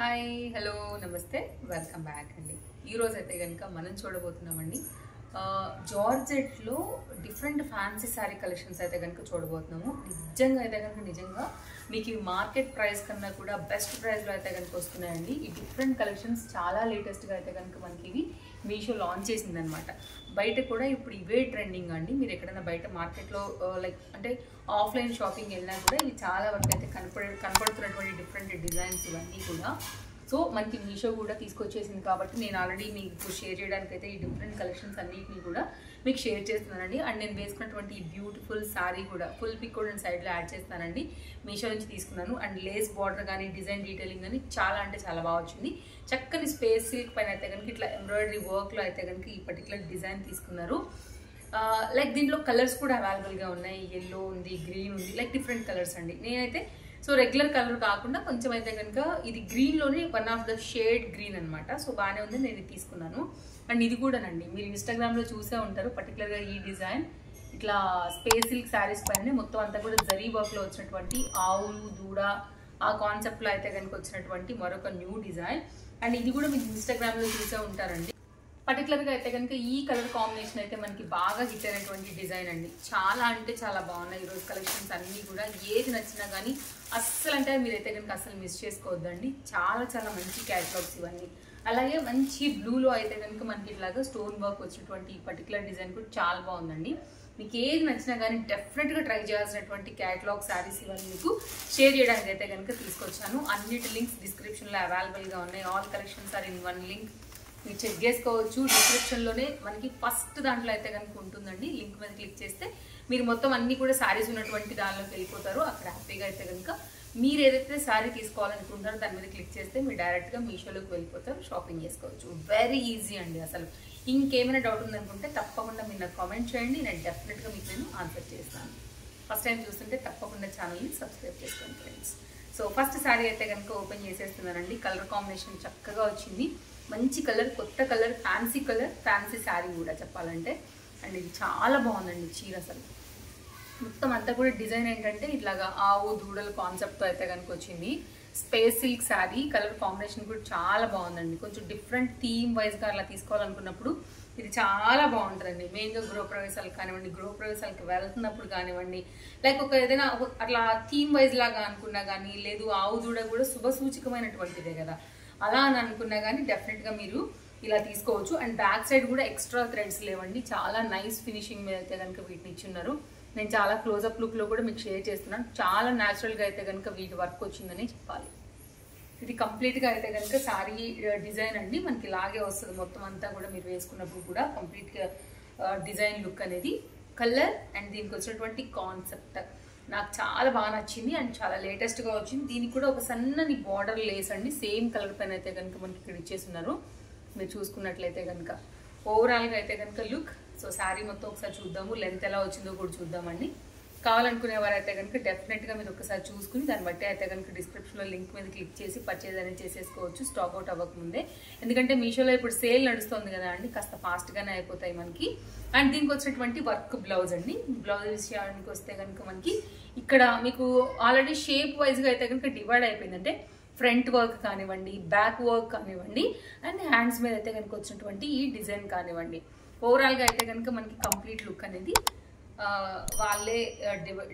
Hi hello నమస్తే welcome back అండి. ఈరోజు అయితే కనుక మనం చూడబోతున్నామండి జార్జెట్లో డిఫరెంట్ ఫ్యాన్సీ శారీ కలెక్షన్స్ అయితే కనుక చూడబోతున్నాము. నిజంగా మీకు ఈ మార్కెట్ ప్రైస్ కన్నా కూడా బెస్ట్ ప్రైస్లో అయితే కనుక వస్తున్నాయండి. ఈ డిఫరెంట్ కలెక్షన్స్ చాలా లేటెస్ట్గా అయితే కనుక మనకి ఇవి మీషో లాంచ్ చేసిందనమాట. బయట కూడా ఇప్పుడు ఇవే ట్రెండింగ్ అండి. మీరు ఎక్కడైనా బయట మార్కెట్లో లైక్ అంటే ఆఫ్లైన్ షాపింగ్ వెళ్ళినా కూడా ఇవి చాలా వరకు అయితే కనపడుతున్నటువంటి డిఫరెంట్ డిజైన్స్ ఇవన్నీ కూడా. సో మనకి మీషో కూడా తీసుకొచ్చేసింది కాబట్టి నేను ఆల్రెడీ మీకు షేర్ చేయడానికి అయితే ఈ డిఫరెంట్ కలెక్షన్స్ అన్నిటిని కూడా మీకు షేర్ చేస్తున్నానండి. అండ్ నేను వేసుకున్నటువంటి ఈ బ్యూటిఫుల్ శారీ కూడా ఫుల్ పిక్ కూడా సైడ్లో యాడ్ చేస్తానండి. మీషో నుంచి తీసుకున్నాను. అండ్ లేస్ బార్డర్ కానీ డిజైన్ డీటెయిలింగ్ కానీ చాలా అంటే చాలా బాగా వచ్చింది. చక్కని స్పేస్ సిల్క్ పైన అయితే కనుక ఇట్లా ఎంబ్రాయిడరీ వర్క్లో అయితే కనుక ఈ పర్టికులర్ డిజైన్ తీసుకున్నారు. లైక్ దీంట్లో కలర్స్ కూడా అవైలబుల్గా ఉన్నాయి. ఎల్లో ఉంది, గ్రీన్ ఉంది, లైక్ డిఫరెంట్ కలర్స్ అండి. నేనైతే సో రెగ్యులర్ కలర్ కాకుండా కొంచెం అయితే కనుక ఇది గ్రీన్లోనే one of the shade green అనమాట. సో బాగానే ఉంది, నేను ఇది తీసుకున్నాను. అండ్ ఇది కూడానండి మీరు ఇన్స్టాగ్రామ్లో చూసే ఉంటారు. పర్టికులర్గా ఈ డిజైన్ ఇట్లా స్పేస్ సిల్క్ శారీస్ పైన మొత్తం అంతా కూడా జరీ వర్క్లో వచ్చినటువంటి ఆవులు దూడ ఆ కాన్సెప్ట్లో అయితే కనుక వచ్చినటువంటి మరొక న్యూ డిజైన్. అండ్ ఇది కూడా మీరు ఇన్స్టాగ్రామ్లో చూసే ఉంటారండి. పర్టికులర్గా అయితే కనుక ఈ కలర్ కాంబినేషన్ అయితే మనకి బాగా హిట్ అయినటువంటి డిజైన్ అండి. చాలా అంటే చాలా బాగున్నాయి ఈరోజు కలెక్షన్స్ అన్నీ కూడా. ఏది నచ్చినా కానీ అస్సలు అంటే మీరైతే కనుక అస్సలు మిస్ చేసుకోవద్దండి. చాలా చాలా మంచి క్యాటలాగ్స్ ఇవన్నీ. అలాగే మంచి బ్లూలో అయితే కనుక మనకి ఇట్లాగా స్టోన్ వర్క్ వచ్చినటువంటి ఈ పర్టికులర్ డిజైన్ కూడా చాలా బాగుందండి. మీకు ఏది నచ్చినా కానీ డెఫినెట్గా ట్రై చేయాల్సినటువంటి క్యాటలాగ్ శారీస్ ఇవన్నీ మీకు షేర్ చేయడానికి అయితే కనుక తీసుకొచ్చాను. అన్నిటి లింక్స్ డిస్క్రిప్షన్లో అవైలబుల్గా ఉన్నాయి. All collections are in one link. మీరు చెక్ చేసుకోవచ్చు. డిస్క్రిప్షన్లోనే మనకి ఫస్ట్ దాంట్లో అయితే కనుక ఉంటుందండి. లింక్ మీద క్లిక్ చేస్తే మీరు మొత్తం అన్ని కూడా శారీస్ ఉన్నటువంటి దానిలోకి వెళ్ళిపోతారు. అక్కడ హ్యాపీగా అయితే కనుక మీరు ఏదైతే శారీ తీసుకోవాలనుకుంటారో దాని మీద క్లిక్ చేస్తే మీరు డైరెక్ట్గా మీషోలోకి వెళ్ళిపోతారు, షాపింగ్ చేసుకోవచ్చు. వెరీ ఈజీ అండి. అసలు ఇంకేమైనా డౌట్ ఉందనుకుంటే తప్పకుండా మీరు నాకు కామెంట్ చేయండి. నేను డెఫినెట్గా మీకు నేను ఆన్సర్ చేస్తాను. ఫస్ట్ టైం చూస్తుంటే తప్పకుండా ఛానల్ని సబ్స్క్రైబ్ చేసుకోండి ఫ్రెండ్స్. సో ఫస్ట్ శారీ అయితే కనుక ఓపెన్ చేసేస్తున్నానండి. కలర్ కాంబినేషన్ చక్కగా వచ్చింది. మంచి కలర్, కొత్త కలర్, ఫ్యాన్సీ శారీ కూడా చెప్పాలంటే. అండ్ ఇది చాలా బాగుందండి చీర. అసలు మొత్తం అంతా కూడా డిజైన్ ఏంటంటే ఇట్లాగా ఆవు దూడల కాన్సెప్ట్తో అయితే కనుక వచ్చింది. Space silk sari. Colour combination కూడా చాలా బాగుందండి. కొంచెం డిఫరెంట్ థీమ్ వైజ్గా అలా తీసుకోవాలనుకున్నప్పుడు ఇది చాలా బాగుంటుందండి. మెయిన్గా గృహప్రవేశాలకు కానివ్వండి, గృహప్రవేశాలకు వెళ్తున్నప్పుడు కానివ్వండి, లైక్ ఒక ఏదైనా అట్లా థీమ్ వైజ్ లాగా అనుకున్నా కానీ, లేదు ఆవు దూడ కూడా శుభ సూచికమైనటువంటిదే కదా, అలా అని అనుకున్నా కానీ డెఫినెట్గా మీరు ఇలా తీసుకోవచ్చు. అండ్ బ్యాక్ సైడ్ కూడా ఎక్స్ట్రా థ్రెడ్స్ లేవండి. చాలా నైస్ ఫినిషింగ్ మీద అయితే కనుక వీటిని ఇచ్చున్నారు. నేను చాలా క్లోజప్ లుక్లో కూడా మీకు షేర్ చేస్తున్నాను. చాలా న్యాచురల్గా అయితే కనుక వీటి వర్క్ వచ్చిందని చెప్పాలి. ఇది కంప్లీట్గా అయితే కనుక శారీ డిజైన్ అండి. మనకి ఇలాగే వస్తుంది మొత్తం అంతా కూడా. మీరు వేసుకున్నప్పుడు కూడా కంప్లీట్గా డిజైన్ లుక్ అనేది, కలర్ అండ్ దీనికి వచ్చినటువంటి కాన్సెప్ట్ నాకు చాలా బాగా నచ్చింది. అండ్ చాలా లేటెస్ట్గా వచ్చింది. దీనికి కూడా ఒక సన్నని బార్డర్ లేస్ అండి. సేమ్ కలర్ పైన అయితే కనుక మనకి ఇక్కడ ఇచ్చేస్తున్నారు. మీరు చూసుకున్నట్లయితే కనుక ఓవరాల్గా అయితే కనుక లుక్. సో శారీ మొత్తం ఒకసారి చూద్దాము. లెంత్ ఎలా వచ్చిందో కూడా చూద్దామండి. కావాలనుకునే వారైతే కనుక డెఫినెట్గా మీరు ఒకసారి చూసుకుని దాన్ని బట్టి అయితే కనుక డిస్క్రిప్షన్లో లింక్ మీద క్లిక్ చేసి పర్చేజ్ అనేది చేసేసుకోవచ్చు స్టాక్ అవుట్ అవ్వకముందే. ఎందుకంటే మీషోలో ఇప్పుడు సేల్ నడుస్తుంది కదా అండి, కాస్త ఫాస్ట్గానే అయిపోతాయి మనకి. అండ్ దీనికి వచ్చినటువంటి వర్క్ బ్లౌజ్ అండి. బ్లౌజ్ విషయానికి వస్తే కనుక మనకి ఇక్కడ మీకు ఆల్రెడీ షేప్ వైజ్గా అయితే కనుక డివైడ్ అయిపోయింది. అంటే ఫ్రంట్ వర్క్ కానివ్వండి, బ్యాక్ వర్క్ కానివ్వండి, అండ్ హ్యాండ్స్ మీద అయితే కనుక వచ్చినటువంటి ఈ డిజైన్ కానివ్వండి. ఓవరాల్గా అయితే కనుక మనకి కంప్లీట్ లుక్ అనేది వాళ్ళే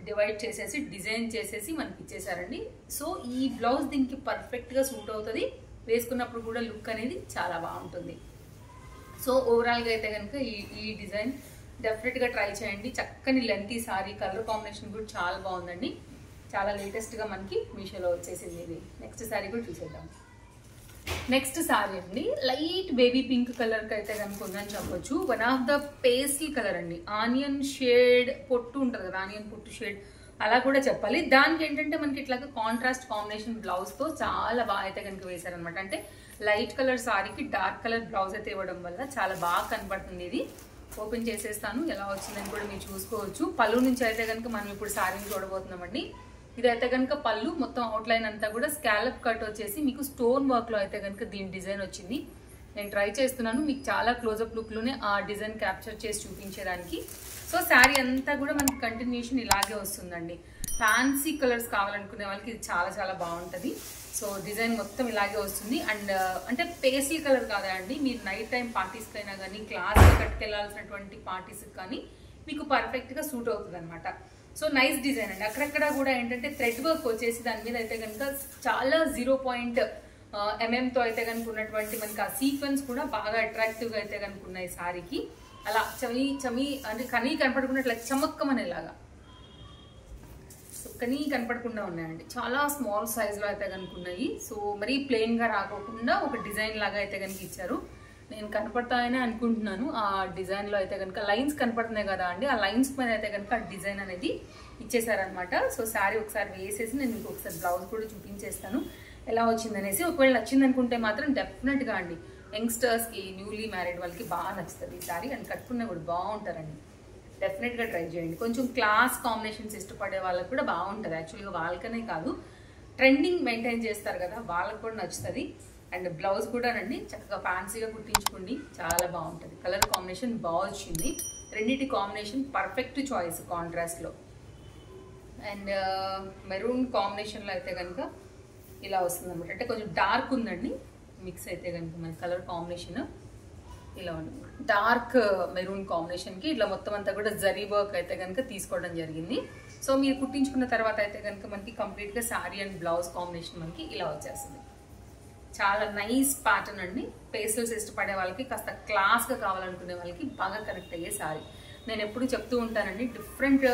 డివైడ్ చేసేసి డిజైన్ చేసేసి మనకి ఇచ్చేసారండి. సో ఈ బ్లౌజ్ దీనికి పర్ఫెక్ట్గా సూట్ అవుతుంది. వేసుకున్నప్పుడు కూడా లుక్ అనేది చాలా బాగుంటుంది. సో ఓవరాల్గా అయితే కనుక ఈ డిజైన్ డెఫినెట్గా ట్రై చేయండి. చక్కని లెంతీ సారీ. కలర్ కాంబినేషన్ కూడా చాలా బాగుందండి. చాలా లేటెస్ట్గా మనకి మీషోలో వచ్చేసింది ఇది. నెక్స్ట్ శారీ కూడా చూసేద్దాం. నెక్స్ట్ శారీ అండి లైట్ బేబీ పింక్ కలర్కి అయితే కనుక ఉందని చెప్పొచ్చు. One of the pastel colour అండి. ఆనియన్ షేడ్ పొట్టు ఉంటుంది కదా, ఆనియన్ పొట్టు షేడ్ అలా కూడా చెప్పాలి. దానికి ఏంటంటే మనకి ఇట్లాగా కాంట్రాస్ట్ కాంబినేషన్ బ్లౌజ్తో చాలా బాగా అయితే కనుక వేశారనమాట. అంటే లైట్ కలర్ శారీకి డార్క్ కలర్ బ్లౌజ్ అయితే ఇవ్వడం వల్ల చాలా బాగా కనపడుతుంది. ఇది ఓపెన్ చేసేస్తాను, ఎలా వచ్చిందని కూడా మీరు చూసుకోవచ్చు. పళ్ళు నుంచి అయితే కనుక మనం ఇప్పుడు శారీని చూడబోతున్నామండి. ఇదైతే కనుక పళ్ళు మొత్తం అవుట్లైన్ అంతా కూడా స్కాలప్ కట్ వచ్చేసి మీకు స్టోన్ వర్క్లో అయితే కనుక దీని డిజైన్ వచ్చింది. నేను ట్రై చేస్తున్నాను మీకు చాలా క్లోజప్ లుక్లోనే ఆ డిజైన్ క్యాప్చర్ చేసి చూపించడానికి. సో శారీ అంతా కూడా మనకి కంటిన్యూషన్ ఇలాగే వస్తుందండి. ఫ్యాన్సీ కలర్స్ కావాలనుకునే వాళ్ళకి ఇది చాలా చాలా బాగుంటుంది. సో డిజైన్ మొత్తం ఇలాగే వస్తుంది. అండ్ అంటే పేస్టల్ కలర్ కాదా అండి, మీరు నైట్ టైం పార్టీస్కి అయినా కానీ క్లాస్ కట్టుకెళ్లాల్సినటువంటి పార్టీస్కి కానీ మీకు పర్ఫెక్ట్గా సూట్ అవుతుంది అనమాట. సో నైస్ డిజైన్ అండి. అక్కడక్కడ కూడా ఏంటంటే థ్రెడ్ వర్క్ వచ్చేసి దాని మీద అయితే కనుక చాలా 0.mm తో అయితే కనుక ఉన్నటువంటి మనకి ఆ సీక్వెన్స్ కూడా బాగా అట్రాక్టివ్గా అయితే కనుక ఉన్నాయి సారీకి. అలా చమి అంటే కనీ కనపడకుండా చమక్కమనేలాగా కనీ కనపడకుండా ఉన్నాయండి. చాలా స్మాల్ సైజులో అయితే కనుక ఉన్నాయి. సో మరీ ప్లెయిన్గా రాకోకుండా ఒక డిజైన్ లాగా అయితే కనుక ఇచ్చారు. నేను కనపడతాయని అనుకుంటున్నాను. ఆ డిజైన్లో అయితే కనుక లైన్స్ కనపడుతున్నాయి కదా అండి, ఆ లైన్స్ పైన అయితే కనుక ఆ డిజైన్ అనేది ఇచ్చేసారనమాట. సో శారీ ఒకసారి వేసేసి నేను మీకు ఒకసారి బ్లౌజ్ కూడా చూపించేస్తాను ఎలా వచ్చిందనేసి. ఒకవేళ నచ్చింది అనుకుంటే మాత్రం డెఫినెట్గా అండి యంగ్స్టర్స్కి, న్యూలీ మ్యారీడ్ వాళ్ళకి బాగా నచ్చుతుంది ఈ శారీ. అండ్ కట్టుకున్నా కూడా బాగుంటారండి. డెఫినెట్గా ట్రై చేయండి. కొంచెం క్లాస్ కాంబినేషన్స్ ఇష్టపడే వాళ్ళకి కూడా బాగుంటుంది. యాక్చువల్గా వాళ్ళకనే కాదు, ట్రెండింగ్ మెయింటైన్ చేస్తారు కదా వాళ్ళకి కూడా నచ్చుతుంది. అండ్ బ్లౌజ్ కూడా రండి చక్కగా ఫ్యాన్సీగా కుట్టించుకోండి, చాలా బాగుంటుంది. కలర్ కాంబినేషన్ బాగా వచ్చింది. రెండింటి కాంబినేషన్ పర్ఫెక్ట్ చాయిస్ కాంట్రాస్ట్లో. అండ్ మెరూన్ కాంబినేషన్లో అయితే కనుక ఇలా వస్తుంది అనమాట. అంటే కొంచెం డార్క్ ఉందండి మిక్స్ అయితే కనుక మన కలర్ కాంబినేషన్ ఇలా ఉంది. డార్క్ మెరూన్ కాంబినేషన్కి ఇట్లా మొత్తం అంతా కూడా జరీ వర్క్ అయితే కనుక తీసుకోవడం జరిగింది. సో మీరు కుట్టించుకున్న తర్వాత అయితే కనుక మనకి కంప్లీట్గా శారీ అండ్ బ్లౌజ్ కాంబినేషన్ మనకి ఇలా వచ్చేస్తుంది. చాలా నైస్ ప్యాటర్న్ అండి. పేస్టల్స్ ఇష్టపడే వాళ్ళకి, కాస్త క్లాస్గా కావాలనుకునే వాళ్ళకి బాగా కనెక్ట్ అయ్యే శారీ. నేను ఎప్పుడు చెప్తూ ఉంటానండి, డిఫరెంట్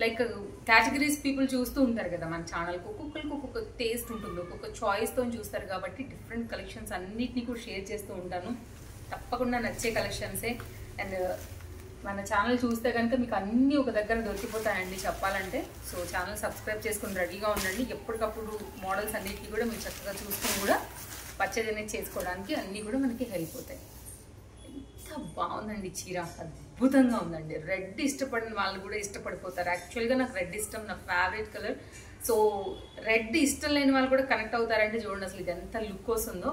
లైక్ కేటగిరీస్ పీపుల్ చూస్తూ ఉంటారు కదా మన ఛానల్కి. ఒక్కొక్కరికి ఒక్కొక్క టేస్ట్ ఉంటుంది, ఒక్కొక్క చాయిస్తో చూస్తారు కాబట్టి డిఫరెంట్ కలెక్షన్స్ అన్నిటినీ కూడా షేర్ చేస్తూ ఉంటాను. తప్పకుండా నచ్చే కలెక్షన్సే. అండ్ మన ఛానల్ చూస్తే కనుక మీకు అన్నీ ఒక దగ్గర దొరికిపోతాయండి చెప్పాలంటే. సో ఛానల్ సబ్స్క్రైబ్ చేసుకుని రెడీగా ఉండండి. ఎప్పటికప్పుడు మోడల్స్ అన్నిటికీ కూడా మీరు చక్కగా చూసుకుని కూడా పర్చేజ్ అనేది చేసుకోవడానికి అన్నీ కూడా మనకి హెల్ప్ అవుతాయి. ఎంత బాగుందండి చీర, అద్భుతంగా ఉందండి. రెడ్ ఇష్టపడిన వాళ్ళు కూడా ఇష్టపడిపోతారు. యాక్చువల్గా నాకు రెడ్ ఇష్టం, నా ఫేవరెట్ కలర్. సో రెడ్ ఇష్టం లేని వాళ్ళు కూడా కనెక్ట్ అవుతారంటే చూడండి అసలు ఇది ఎంత లుక్ వస్తుందో.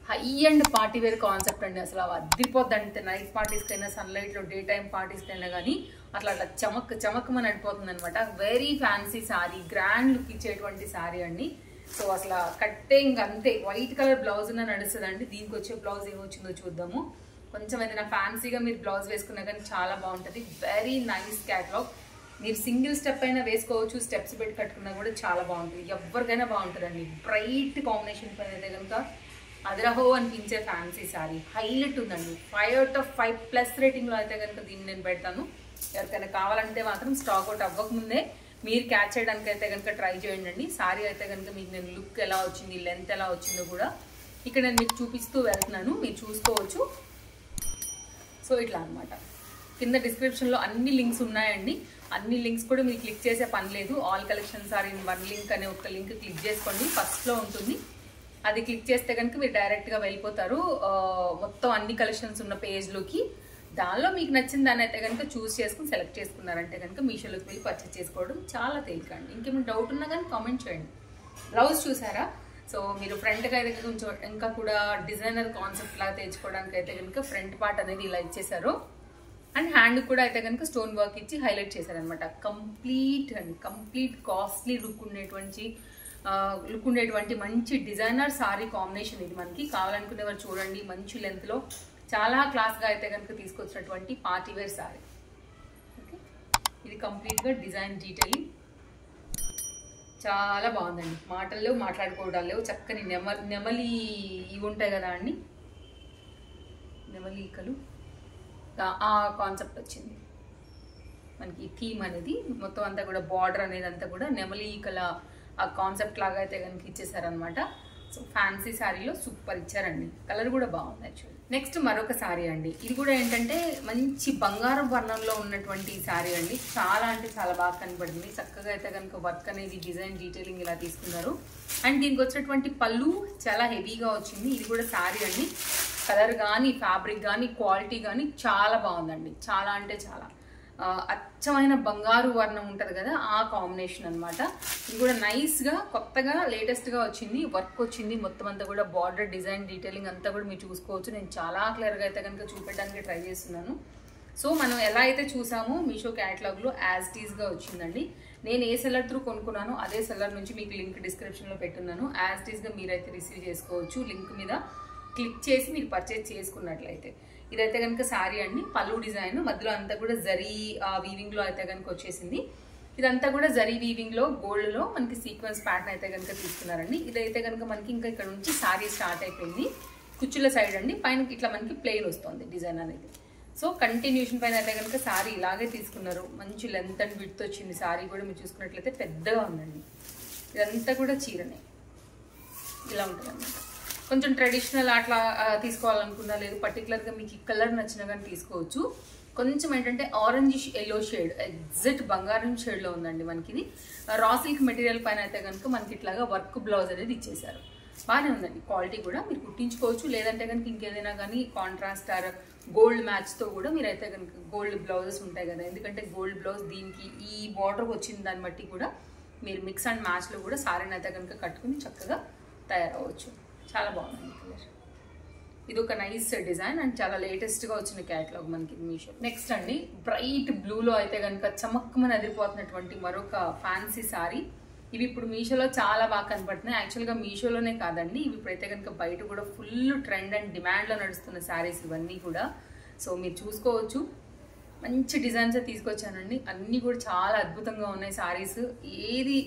High end party wear concept అండి. అసలు అదిరిపోద్ది. అంటే నైట్ పార్టీస్కి అయినా, సన్లైట్లో డే టైం పార్టీస్కి అయినా కానీ అట్లా చమక్కమని నడిపోతుంది అనమాట. Very fancy sari, grand look ఇచ్చేటువంటి శారీ అండి. సో అసలు కట్టే ఇంకంతే. వైట్ కలర్ బ్లౌజ్ ఉన్న నడుస్తుందండి. దీనికి వచ్చే బ్లౌజ్ ఏమొచ్చిందో చూద్దాము. కొంచెం ఏదైనా ఫ్యాన్సీగా మీరు బ్లౌజ్ వేసుకున్నా కానీ చాలా బాగుంటుంది. Very nice catalogue. మీరు సింగిల్ స్టెప్ అయినా వేసుకోవచ్చు, స్టెప్స్ పెట్టి కట్టుకున్నా కూడా చాలా బాగుంటుంది. ఎవరికైనా బాగుంటుందండి. బ్రైట్ కాంబినేషన్ పైన అయితే కనుక అదరహో అనిపించే ఫ్యాన్సీ శారీ హైలైట్ ఉందండి. 5/5+ రేటింగ్లో అయితే కనుక దీన్ని నేను పెడతాను. ఎవరికైనా కావాలంటే మాత్రం స్టాక్ అవుట్ అవ్వకముందే మీరు క్యాచ్ చేయడానికి అయితే కనుక ట్రై చేయండి. శారీ అయితే కనుక మీకు నేను లుక్ ఎలా వచ్చింది, లెంత్ ఎలా వచ్చిందో కూడా ఇక్కడ నేను మీకు చూపిస్తూ వెళ్తున్నాను, మీరు చూసుకోవచ్చు. సో ఇట్లా అనమాట. కింద డిస్క్రిప్షన్లో అన్ని లింక్స్ ఉన్నాయండి. అన్ని లింక్స్ కూడా మీరు క్లిక్ చేసే పని లేదు. All collections are in one link అనే ఒక లింక్ క్లిక్ చేసుకోండి, ఫస్ట్లో ఉంటుంది. అది క్లిక్ చేస్తే కనుక మీరు డైరెక్ట్గా వెళ్ళిపోతారు మొత్తం అన్ని కలెక్షన్స్ ఉన్న పేజ్లోకి. దానిలో మీకు నచ్చిన దాన్ని అయితే కనుక చూస్ చేసుకుని సెలెక్ట్ చేసుకున్నారంటే కనుక మీషోలోకి వెళ్ళి పర్చేస్ చేసుకోవడం చాలా తేలికండి. ఇంకేమైనా డౌట్ ఉన్నా కానీ కామెంట్ చేయండి. బ్లౌజ్ చూసారా? సో మీరు ఫ్రంట్గా అయితే కొంచెం ఇంకా కూడా డిజైనర్ కాన్సెప్ట్ లాగా తెచ్చుకోవడానికి అయితే కనుక ఫ్రంట్ పార్ట్ అనేది ఇలా ఇచ్చేసారు. అండ్ హ్యాండ్ కూడా అయితే కనుక స్టోన్ వర్క్ ఇచ్చి హైలైట్ చేశారనమాట. కంప్లీట్ కాస్ట్లీ లుక్ ఉండేటువంటి మంచి డిజైనర్ సారీ కాంబినేషన్ ఇది. మనకి కావాలనుకునేవారు చూడండి. మంచి లెంత్లో చాలా క్లాస్గా అయితే కనుక తీసుకొచ్చినటువంటి పార్టీ వేర్ సారీ. ఓకే, ఇది కంప్లీట్గా డిజైన్ డీటెయిలింగ్ చాలా బాగుందండి. మాటల్లో మాట్లాడుకోవడాలు లేవు. చక్కని నెమలి ఇవి ఉంటాయి కదా అండి, నెమలి ఈకలు, ఆ కాన్సెప్ట్ వచ్చింది మనకి. థీమ్ అనేది మొత్తం అంతా కూడా బార్డర్ అనేది అంతా కూడా నెమలి ఈకల ఆ కాన్సెప్ట్ లాగా అయితే కనుక ఇచ్చేసారనమాట. సో ఫ్యాన్సీ శారీలో సూపర్ ఇచ్చారండి. కలర్ కూడా బాగుంది యాక్చువల్లీ. నెక్స్ట్ మరొక శారీ అండి. ఇది కూడా ఏంటంటే మంచి బంగారం వర్ణంలో ఉన్నటువంటి శారీ అండి. చాలా అంటే చాలా బాగా కనబడింది. చక్కగా అయితే కనుక వర్క్ అనేది డిజైన్ డీటెయిలింగ్ ఇలా తీసుకున్నారు. అండ్ దీనికి వచ్చినటువంటి పళ్ళు చాలా హెవీగా వచ్చింది. ఇది కూడా శారీ అండి. కలర్ కానీ, ఫ్యాబ్రిక్ కానీ, క్వాలిటీ కానీ చాలా బాగుందండి. చాలా అంటే చాలా అచ్చమైన బంగారు వర్ణం ఉంటుంది కదా, ఆ కాంబినేషన్ అనమాట. ఇది కూడా నైస్గా కొత్తగా లేటెస్ట్గా వచ్చింది. వర్క్ వచ్చింది మొత్తం అంతా కూడా. బార్డర్ డిజైన్ డీటెయిలింగ్ అంతా కూడా మీరు చూసుకోవచ్చు. నేను చాలా క్లియర్గా అయితే కనుక చూపెట్టడానికి ట్రై చేస్తున్నాను. సో మనం ఎలా అయితే చూసామో మీషో క్యాటలాగ్లో యాజ్ టీజ్గా వచ్చిందండి. నేను ఏ సెల్లర్ త్రూ కొనుక్కున్నానో అదే సెల్లర్ నుంచి మీకు లింక్ డిస్క్రిప్షన్లో పెట్టున్నాను. యాజ్ ఇట్ ఈస్గా మీరైతే రిసీవ్ చేసుకోవచ్చు. లింక్ మీద క్లిక్ చేసి మీరు పర్చేజ్ చేసుకున్నట్లయితే. ఇదైతే కనుక శారీ అండి, పళ్ళు డిజైన్ మధ్యలో అంతా కూడా జరీ వీవింగ్లో అయితే కనుక వచ్చేసింది. ఇదంతా కూడా జరీ వీవింగ్లో గోల్డ్లో మనకి సీక్వెన్స్ ప్యాటర్న్ అయితే కనుక తీసుకున్నారండి. ఇదైతే కనుక మనకి ఇంకా ఇక్కడ నుంచి శారీ స్టార్ట్ అయిపోయింది. కుచ్చుల సైడ్ అండి, పైన ఇట్లా మనకి ప్లెయిన్ వస్తుంది డిజైన్ అనేది. సో కంటిన్యూషన్ పైన అయితే కనుక శారీ ఇలాగే తీసుకున్నారు. మంచి లెంత్ అండ్ విడ్త్ వచ్చింది. శారీ కూడా మీరు చూసుకున్నట్లయితే పెద్దగా ఉందండి. ఇదంతా కూడా చీరనే ఇలా ఉంటుంది అన్నమాట. కొంచెం ట్రెడిషనల్ అట్లా తీసుకోవాలనుకున్నా, లేదు పర్టికులర్గా మీకు ఈ కలర్ నచ్చినా కానీ తీసుకోవచ్చు. కొంచెం ఏంటంటే ఆరెంజ్ ఎల్లో షేడ్, ఎగ్జాక్ట్ బంగారం షేడ్లో ఉందండి మనకి. ఇది రా సిల్క్ మెటీరియల్ పైన అయితే కనుక మనకి ఇట్లాగా వర్క్ బ్లౌజ్ అనేది ఇచ్చేసారు. బాగానే ఉందండి, క్వాలిటీ కూడా మీరు కుట్టించుకోవచ్చు. లేదంటే కనుక ఇంకేదైనా కానీ కాంట్రాస్ట్ ఆర్ గోల్డ్ మ్యాచ్తో కూడా మీరైతే కనుక గోల్డ్ బ్లౌజెస్ ఉంటాయి కదా, ఎందుకంటే గోల్డ్ బ్లౌజ్ దీనికి ఈ బార్డర్ వచ్చిన దాన్ని బట్టి కూడా మీరు మిక్స్ అండ్ మ్యాచ్లో కూడా సారీని అయితే కనుక కట్టుకుని చక్కగా తయారవ్వచ్చు. చాలా బాగుంది కలర్. ఇది ఒక నైస్ డిజైన్ అండ్ చాలా లేటెస్ట్గా వచ్చిన క్యాటలాగ్ మనకి మీషో. నెక్స్ట్ అండి, బ్రైట్ బ్లూలో అయితే కనుక చమక్కమని అదిరిపోతున్నటువంటి మరొక ఫ్యాన్సీ సారీ. ఇవి ఇప్పుడు మీషోలో చాలా బాగా కనపడుతున్నాయి. యాక్చువల్గా మీషోలోనే కాదండి, ఇవి ఇప్పుడైతే కనుక బయట కూడా ఫుల్ ట్రెండ్ అండ్ డిమాండ్లో నడుస్తున్న శారీస్ ఇవన్నీ కూడా. సో మీరు చూసుకోవచ్చు, మంచి డిజైన్స్ తీసుకొచ్చానండి. అన్నీ కూడా చాలా అద్భుతంగా ఉన్నాయి శారీస్. ఏది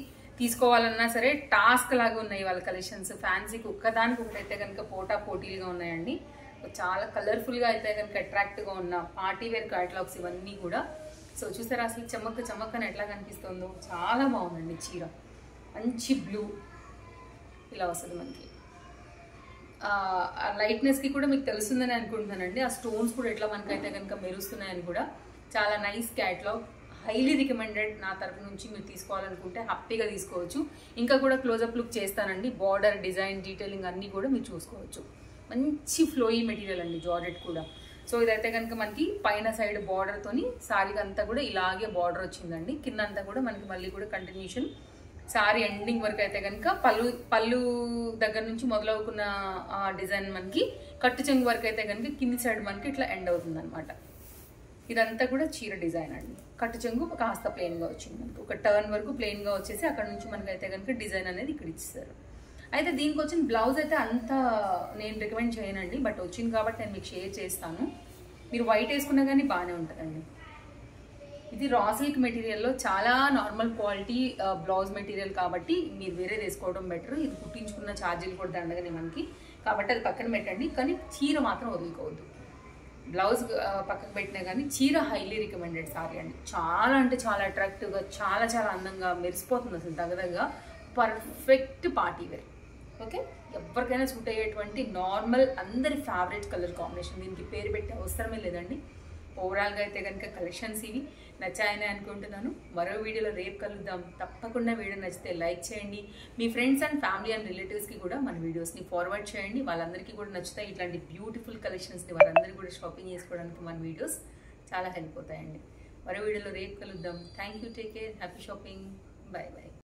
తీసుకోవాలన్నా సరే టాస్క్ లాగా ఉన్నాయి వాళ్ళ కలెక్షన్స్. ఫ్యాన్సీకి ఒక్కదానికి ఒకటైతే కనుక పోటీలుగా ఉన్నాయండి. చాలా కలర్ఫుల్గా అయితే కనుక అట్రాక్ట్గా ఉన్న పార్టీ వేర్ క్యాటలాగ్స్ ఇవన్నీ కూడా. సో చూసారా అసలు చెమ్మక్కని ఎట్లా కనిపిస్తుందో, చాలా బాగుందండి చీర. మంచి బ్లూ ఇలా వస్తుంది మనకి. లైట్నెస్కి కూడా మీకు తెలుస్తుందని అనుకుంటున్నానండి. ఆ స్టోన్స్ కూడా ఎట్లా మనకైతే కనుక మెరుస్తున్నాయని కూడా. చాలా నైస్ క్యాటలాగ్, హైలీ రికమెండెడ్. నా తరఫు నుంచి మీరు తీసుకోవాలనుకుంటే హ్యాపీగా తీసుకోవచ్చు. ఇంకా కూడా క్లోజప్ లుక్ చేస్తానండి. బార్డర్ డిజైన్ డీటెయిలింగ్ అన్నీ కూడా మీరు చూసుకోవచ్చు. మంచి ఫ్లోయీ మెటీరియల్ అండి, జార్జెట్ కూడా. సో ఇదైతే కనుక మనకి పైన సైడ్ బార్డర్తోని శారీకి అంతా కూడా ఇలాగే బార్డర్ వచ్చిందండి. కింద అంతా కూడా మనకి మళ్ళీ కూడా కంటిన్యూషన్ శారీ ఎండింగ్ వరకు అయితే కనుక పళ్ళు దగ్గర నుంచి మొదలవుకున్న డిజైన్ మనకి కట్టు చెంగు వరకు అయితే కనుక కింది సైడ్ మనకి ఇట్లా ఎండ్ అవుతుంది అనమాట. ఇదంతా కూడా చీర డిజైన్ అండి. కట్టు చెంగు కాస్త ప్లెయిన్గా వచ్చింది మనకి. ఒక టర్న్ వరకు ప్లెయిన్గా వచ్చేసి అక్కడ నుంచి మనకైతే కనుక డిజైన్ అనేది ఇక్కడ ఇచ్చేసారు. అయితే దీనికి వచ్చిన బ్లౌజ్ అయితే అంత నేను రికమెండ్ చేయనండి, బట్ వచ్చింది కాబట్టి నేను మీకు షేర్ చేస్తాను. మీరు వైట్ వేసుకున్నా కానీ బాగానే ఉంటుందండి. ఇది రా సిల్క్ మెటీరియల్లో చాలా నార్మల్ క్వాలిటీ బ్లౌజ్ మెటీరియల్ కాబట్టి మీరు వేరేది వేసుకోవడం బెటర్. ఇది కుట్టించుకున్న ఛార్జీలు కూడా దండగానే మనకి, కాబట్టి అది పక్కన పెట్టండి. కానీ చీర మాత్రం వదులుకోవద్దు. బ్లౌజ్ పక్కకు పెట్టినా కానీ చీర హైలీ రికమెండెడ్ సారీ అండి. చాలా అంటే చాలా అట్రాక్టివ్గా, చాలా చాలా అందంగా మెరిసిపోతుంది అసలు దగ్గరగా. Perfect party wear. ఓకే, ఎవరికైనా సూట్ అయ్యేటువంటి నార్మల్ అందరి ఫేవరెట్ కలర్ కాంబినేషన్. దీనికి పేరు పెట్టే అవసరమే లేదండి. ఓవరాల్గా అయితే కనుక కలెక్షన్స్ ఇవి నచ్చాయని అనుకుంటున్నాను. మరో వీడియోలో రేపు కలుద్దాం. తప్పకుండా వీడియో నచ్చితే లైక్ చేయండి. మీ ఫ్రెండ్స్ అండ్ ఫ్యామిలీ అండ్ రిలేటివ్స్కి కూడా మన వీడియోస్ని ఫార్వర్డ్ చేయండి. వాళ్ళందరికీ కూడా నచ్చుతాయి ఇట్లాంటి బ్యూటిఫుల్ కలెక్షన్స్ని. వాళ్ళందరికీ కూడా షాపింగ్ చేసుకోవడానికి మన వీడియోస్ చాలా హెల్ప్ అవుతాయండి. మరో వీడియోలో రేపు కలుద్దాం. Thank you, take care, happy shopping, bye bye.